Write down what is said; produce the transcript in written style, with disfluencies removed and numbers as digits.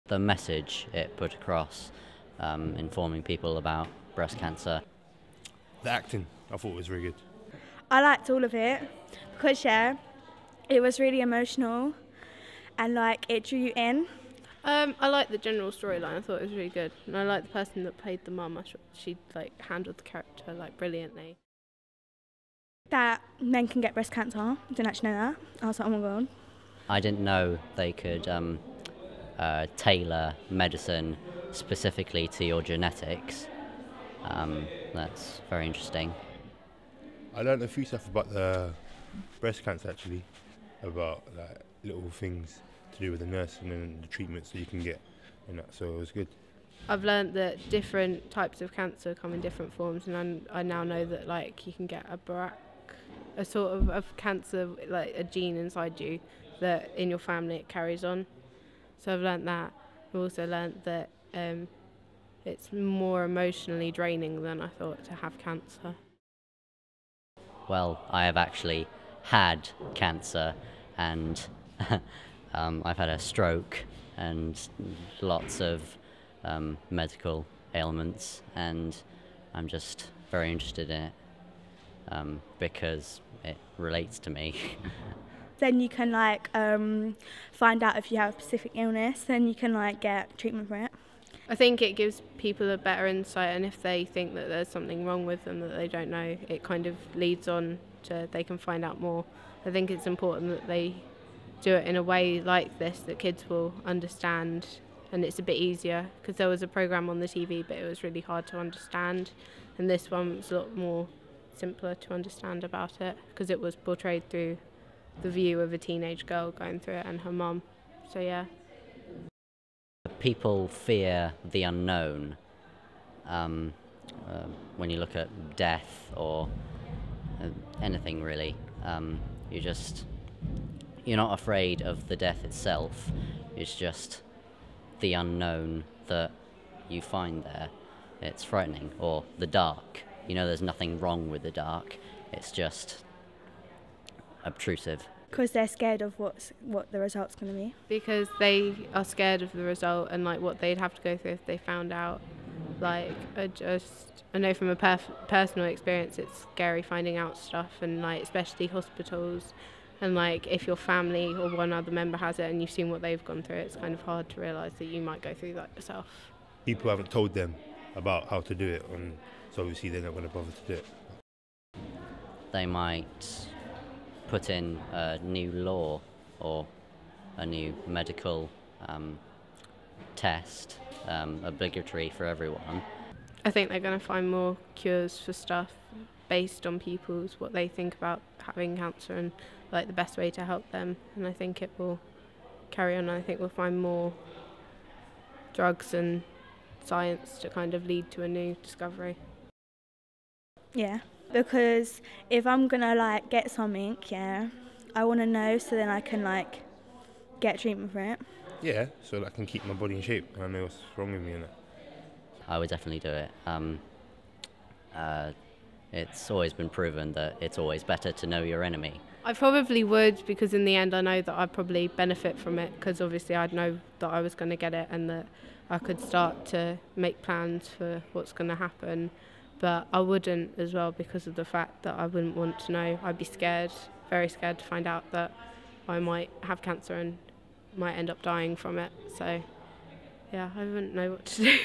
the message it put across, informing people about breast cancer. The acting, I thought was really good. I liked all of it because, yeah, it was really emotional and, like, it drew you in. I liked the general storyline. I thought it was really good. And I liked the person that played the mum. I thought she, like, handled the character, like, brilliantly. That men can get breast cancer. I didn't actually know that. I was like, oh my god. I didn't know they could tailor medicine specifically to your genetics. That's very interesting. I learned a few stuff about the breast cancer actually, about like little things to do with the nursing and the treatments that you can get and that, so it was good. I've learned that different types of cancer come in different forms, and I now know that, like, you can get a sort of cancer, like a gene inside you that in your family it carries on. So I've learnt that. I've also learnt that it's more emotionally draining than I thought to have cancer. Well, I have actually had cancer, and I've had a stroke and lots of medical ailments, and I'm just very interested in it because it relates to me. Then you can, like, find out if you have a specific illness, then you can, like, get treatment for it. I think it gives people a better insight, and if they think that there's something wrong with them that they don't know, it kind of leads on to they can find out more. I think it's important that they do it in a way like this that kids will understand, and it's a bit easier, because there was a programme on the TV but it was really hard to understand, and this one was a lot more simpler to understand about it because it was portrayed through the view of a teenage girl going through it and her mum. So yeah. People fear the unknown. When you look at death or anything really, you're not afraid of the death itself. It's just the unknown that you find there. It's frightening. Or the dark. You know, there's nothing wrong with the dark. It's just obtrusive. Because they're scared of what the result's going to be. Because they are scared of the result and, like, what they'd have to go through if they found out. Like, I know from a personal experience it's scary finding out stuff, and, like, especially hospitals, and, like, if your family or one other member has it and you've seen what they've gone through, it's kind of hard to realise that you might go through that yourself. People haven't told them about how to do it, and so obviously they're not going to bother to do it. They might put in a new law or a new medical test, obligatory for everyone. I think they're going to find more cures for stuff based on what they think about having cancer and, like, the best way to help them, and I think it will carry on. I think we'll find more drugs and science to kind of lead to a new discovery. Yeah, because if I'm going to, like, get something, yeah, I want to know so then I can, like, get treatment for it. Yeah, so that I can keep my body in shape and I know what's wrong with me and that. I would definitely do it. It's always been proven that it's always better to know your enemy. I probably would, because in the end I know that I'd probably benefit from it, because obviously I'd know that I was going to get it and that I could start to make plans for what's going to happen. But I wouldn't as well, because of the fact that I wouldn't want to know. I'd be scared, very scared to find out that I might have cancer and might end up dying from it. So yeah, I wouldn't know what to do.